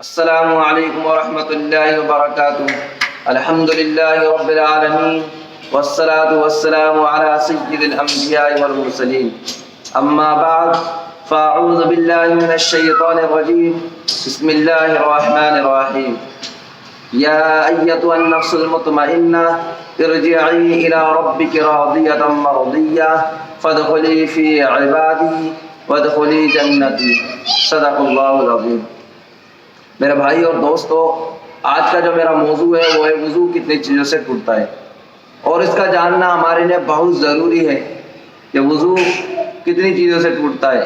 السلام علیکم ورحمۃ اللہ وبرکاتہ۔ الحمد للہ رب العالمین والصلاة والسلام علی سید الانبیاء والمرسلین، اما بعد فاعوذ باللہ من الشیطان الرجیم، بسم اللہ الرحمن الرحیم۔ یا ایتها النفس المطمئنہ ارجعی الی ربک راضیۃ مرضیہ فادخلی فی عبادی وادخلی جنتی۔ صدق اللہ العظیم۔ میرے بھائی اور دوستو، آج کا جو میرا موضوع ہے وہ ہے وضو کتنی چیزوں سے ٹوٹتا ہے، اور اس کا جاننا ہمارے لیے بہت ضروری ہے کہ وضو کتنی چیزوں سے ٹوٹتا ہے۔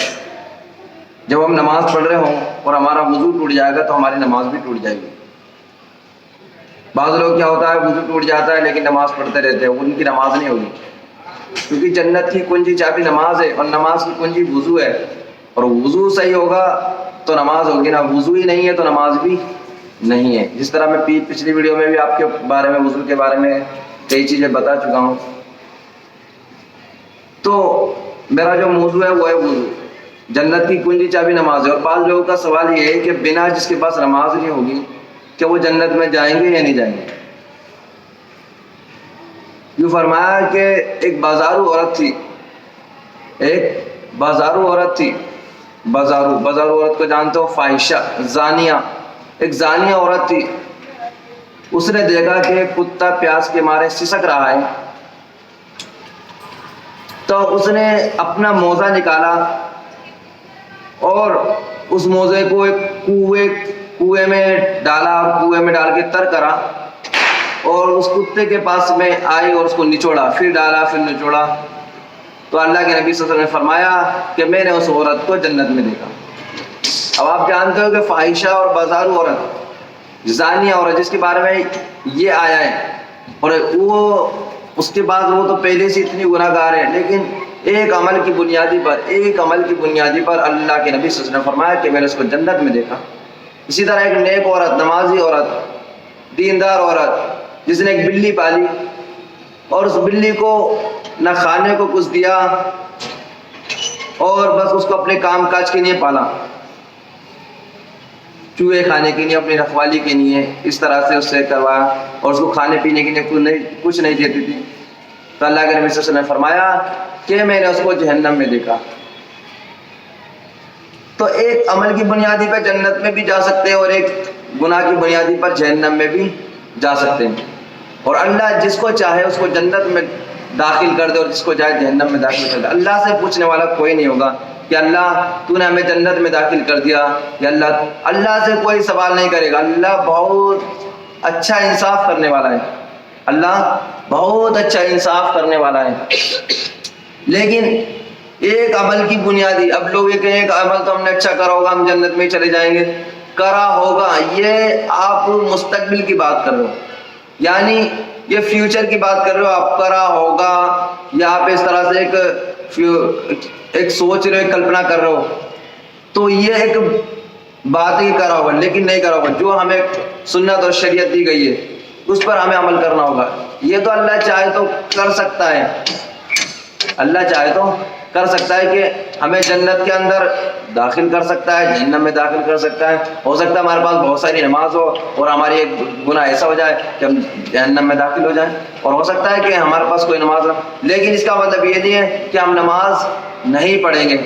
جب ہم نماز پڑھ رہے ہوں اور ہمارا وضو ٹوٹ جائے گا تو ہماری نماز بھی ٹوٹ جائے گی۔ بعض لوگ کیا ہوتا ہے، وضو ٹوٹ جاتا ہے لیکن نماز پڑھتے رہتے ہیں، ان کی نماز نہیں ہوگی، کیونکہ جنت کی کنجی چابی نماز ہے اور نماز کی کنجی وضو ہے، اور وضو صحیح ہوگا تو نماز ہوگی، نہ وضو ہی نہیں ہے تو نماز بھی نہیں ہے۔ جس طرح میں پچھلی ویڈیو میں بھی آپ کے بارے میں وضو کے بارے میں کئی چیزیں بتا چکا ہوں۔ تو میرا جو موضوع ہے وہ ہے وضو، جنت کی کنجی چابی نماز ہے۔ اور بعض لوگوں کا سوال یہ ہے کہ بنا جس کے پاس نماز نہیں ہوگی کہ وہ جنت میں جائیں گے یا نہیں جائیں گے۔ یوں فرمایا کہ ایک بازارو عورت تھی، بازارو عورت کو جانتے ہو، فاحشہ، زانیہ، ایک زانیہ عورت تھی۔ اس نے دیکھا کہ کتا پیاس کے مارے سسک رہا ہے، تو اس نے اپنا موزہ نکالا اور اس موزے کو ایک کنویں میں ڈالا، اور کنویں میں ڈال کے تر کرا، اور اس کتے کے پاس میں آئی اور اس کو نچوڑا، پھر ڈالا، پھر نچوڑا۔ تو اللہ کے نبی صلی اللہ علیہ وسلم نے فرمایا کہ میں نے اس عورت کو جنت میں دیکھا۔ اب آپ جانتے ہو کہ فاحشہ اور بازارو عورت، زانیہ عورت، جس کے بارے میں یہ آیا ہے، اور وہ اس کے بعد وہ تو پہلے سے اتنی گناہ گار ہے، لیکن ایک عمل کی بنیادی پر اللہ کے نبی صلی اللہ علیہ وسلم نے فرمایا کہ میں نے اس کو جنت میں دیکھا۔ اسی طرح ایک نیک عورت، نمازی عورت، دیندار عورت، جس نے ایک بلی پالی اور اس بلی کو نہ کھانے کو کچھ دیا اور بس اس کو اپنے کام کاج کے لیے پالا، چوہے کھانے کے لیے، اپنی رکھوالی کے لیے، اس طرح سے اس سے کروایا، اور اس کو کھانے پینے کے لیے کچھ نہیں دیتی تھی، تو اللہ کے نبی صلی اللہ علیہ وسلم نے فرمایا کہ میں نے اس کو جہنم میں دیکھا۔ تو ایک عمل کی بنیادی پر جنت میں بھی جا سکتے ہیں اور ایک گناہ کی بنیادی پر جہنم میں بھی جا سکتے ہیں، اور اللہ جس کو چاہے اس کو جنت میں داخل کر دے اور جس کو چاہے جہنم میں داخل کر دے۔ اللہ سے پوچھنے والا کوئی نہیں ہوگا کہ اللہ تو نے ہمیں جنت میں داخل کر دیا، یا اللہ سے کوئی سوال نہیں کرے گا۔ اللہ بہت اچھا انصاف کرنے والا ہے، اللہ بہت اچھا انصاف کرنے والا ہے۔ لیکن ایک عمل کی بنیادی، اب لوگ یہ کہیں کہ عمل تو ہم نے اچھا کرا ہوگا ہم جنت میں چلے جائیں گے، کرا ہوگا، یہ آپ مستقبل کی بات کر رہے ہو، یعنی یہ فیوچر کی بات کر رہے ہو، آپ کرا ہوگا، یا آپ اس طرح سے ایک سوچ رہے ہو، کلپنا کر رہے ہو، تو یہ ایک بات ہی کرا ہوگا، لیکن نہیں کرا ہوگا۔ جو ہمیں سنت اور شریعت دی گئی ہے اس پر ہمیں عمل کرنا ہوگا۔ یہ تو اللہ چاہے تو کر سکتا ہے، اللہ چاہے تو کر سکتا ہے کہ ہمیں جنت کے اندر داخل کر سکتا ہے، جہنم میں داخل کر سکتا ہے۔ ہو سکتا ہے ہمارے پاس بہت ساری نماز ہو اور ہماری ایک گناہ ایسا ہو جائے کہ ہم جہنم میں داخل ہو جائیں، اور ہو سکتا ہے کہ ہمارے پاس کوئی نماز نہ، لیکن اس کا مطلب یہ نہیں ہے کہ ہم نماز نہیں پڑھیں گے،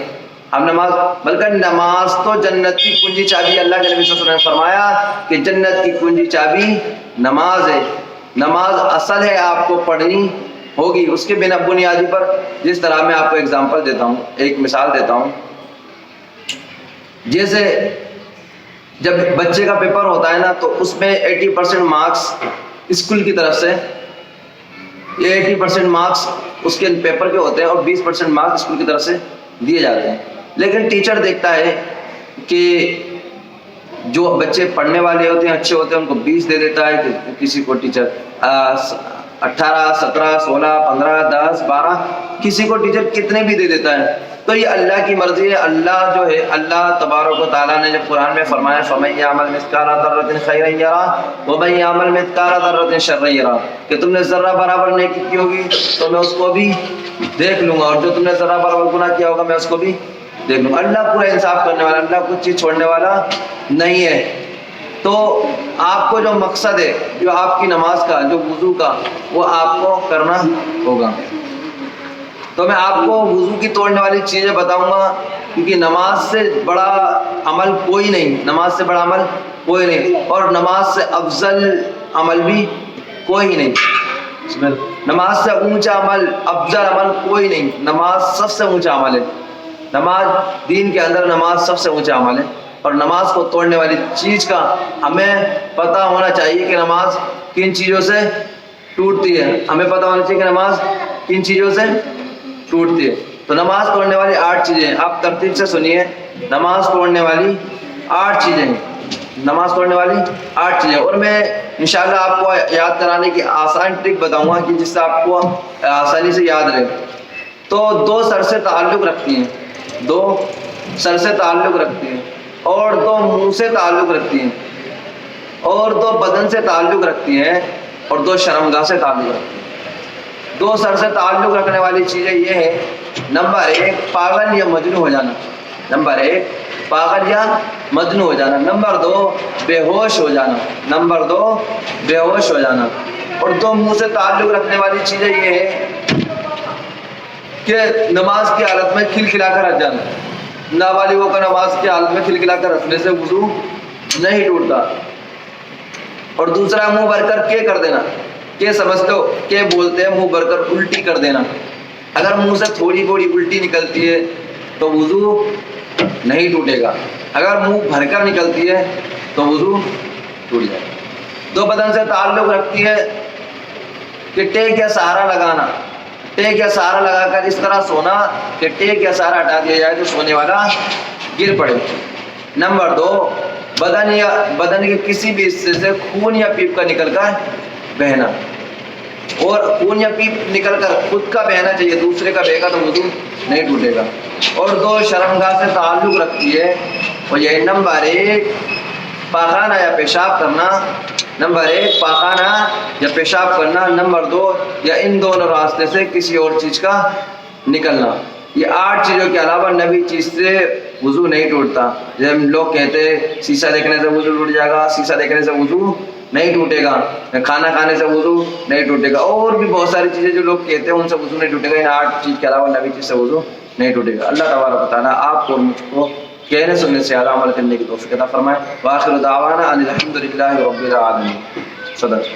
بلکہ نماز تو جنت کی کنجی چابی، اللہ کے نبی صلی اللہ علیہ وسلم نے فرمایا کہ جنت کی کنجی چابی نماز ہے۔ نماز اصل ہے، آپ کو پڑھنی ہوگی، اس کے بنا بنیادی پر، جس طرح میں آپ کو ایگزامپل دیتا ہوں، ایک مثال دیتا ہوں۔ جیسے جب بچے کا پیپر ہوتا ہے نا، تو اس میں 80% مارکس اسکول کی طرف سے، یہ 80% مارکس اس کے پیپر کے ہوتے ہیں اور 20% مارکس اسکول کی طرف سے دیے جاتے ہیں۔ لیکن ٹیچر دیکھتا ہے کہ جو بچے پڑھنے والے ہوتے ہیں، اچھے ہوتے ہیں، ان کو 20 دے دیتا ہے، کسی کو ٹیچر 18 17 16 15 10 12، کسی کو ٹیچر کتنے بھی دے دیتا ہے۔ تو یہ اللہ کی مرضی ہے۔ اللہ جو ہے، اللہ تبارک و تعالیٰ نے جب قرآن میں فرمایا فَمَن يَعْمَلْ مِثْقَالَ ذَرَّةٍ خَيْرًا يَرَهُ وَمَن يَعْمَلْ مِثْقَالَ ذَرَّةٍ شَرًّا يَرَهُ، کہ تم نے ذرہ برابر نیکی کی ہوگی تو میں اس کو بھی دیکھ لوں گا، اور جو تم نے ذرہ برابر گناہ کیا ہوگا میں اس کو بھی دیکھ لوں گا۔ اللہ پورا انصاف کرنے والا، اللہ کچھ چیز چھوڑنے والا نہیں ہے۔ تو آپ کو جو مقصد ہے جو آپ کی نماز کا جو وضو کا وہ آپ کو کرنا ہوگا. تو میں آپ کو وضو کی توڑنے والی چیزیں بتاؤں گا کیونکہ نماز سے بڑا عمل کوئی نہیں, نماز سے بڑا عمل کوئی نہیں, اور نماز سے افضل عمل بھی کوئی نہیں. نماز سے اونچا عمل افضل عمل کوئی نہیں, نماز سب سے اونچا عمل ہے. نماز دین کے اندر نماز سب سے اونچا عمل ہے. اور نماز کو توڑنے والی چیز کا ہمیں پتہ ہونا چاہیے کہ نماز کن چیزوں سے ٹوٹتی ہے. ہمیں پتہ ہونا چاہیے کہ نماز کن چیزوں سے ٹوٹتی ہے. تو نماز توڑنے والی 8 چیزیں ہیں. آپ ترتیب سے سنیے. نماز توڑنے والی 8 چیزیں ہیں. نماز توڑنے والی 8 چیزیں, اور میں انشاءاللہ آپ کو یاد کرانے کی آسان ٹرک بتاؤں گا کہ جس سے آپ کو آسانی سے یاد رہے. تو 2 سر سے تعلق رکھتی ہیں, 2 سر سے تعلق رکھتی ہیں, اور 2 منہ سے تعلق رکھتی ہیں, اور 2 بدن سے تعلق رکھتی ہیں, اور 2 شرمگاہ سے تعلق رکھتی ہیں. 2 سر سے تعلق رکھنے والی چیزیں یہ ہیں. نمبر 1 پاگل یا مجنون ہو جانا. نمبر 1 پاگل یا مجنون ہو جانا. نمبر 2 بے ہوش ہو جانا. نمبر 2 بے ہوش ہو جانا. اور 2 منہ سے تعلق رکھنے والی چیزیں یہ ہیں کہ نماز کی حالت میں کھلکھلا کر رکھ جانا. نابالغوں کا نماز کی حالت میں کھلکھلا کر رکھنے سے وضو نہیں ٹوٹتا. اور دوسرا منہ بھر کر کے کر دینا. کہ سمجھتے ہو کہ بولتے ہیں منہ بھر کر الٹی کر دینا. اگر منہ سے تھوڑی تھوڑی الٹی نکلتی ہے تو وضو نہیں ٹوٹے گا. اگر منہ بھر کر نکلتی ہے تو وضو ٹوٹ جائے گا. 2 بدن سے تعلق رکھتی ہے کہ ٹیک یا سہارا لگانا. ٹیک یا سہارا لگا کر اس طرح سونا کہ ٹیک یا سہارا ہٹا دیا جائے تو سونے والا گر پڑے. نمبر 2 بدن کے کسی بھی حصے سے خون یا پیپ کا نکل کر بہنا. اور خون یا پیپ نکل کر خود کا بہنا چاہیے, دوسرے کا بہے گا تو وضو نہیں ٹوٹے گا. اور 2 شرمگاہ سے تعلق رکھتی ہے, اور یہ نمبر 1 پاخانہ یا پیشاب کرنا. نمبر 1 پاخانہ یا پیشاب کرنا. نمبر 2 یا ان دونوں راستے سے کسی اور چیز کا نکلنا. یہ 8 چیزوں کے علاوہ نبی چیز سے وضو نہیں ٹوٹتا. جب لوگ کہتے ہیں شیشہ دیکھنے سے وضو ٹوٹ جائے گا, شیشہ دیکھنے سے وضو نہیں ٹوٹے گا, کھانا کھانے سے وضو نہیں ٹوٹے گا, اور بھی بہت ساری چیزیں جو لوگ کہتے ہیں ان سے وضو نہیں ٹوٹے گا. ان 8 چیز کے علاوہ نبی چیز سے وضو نہیں ٹوٹے گا. اللہ تبارک و تعالیٰ آپ کو اور مجھ کو کہنے سننے سے زیادہ عمل کرنے کی توفیق عطا فرمائے. وآخر دعوانا ان الحمد للہ رب العالمین. صدق.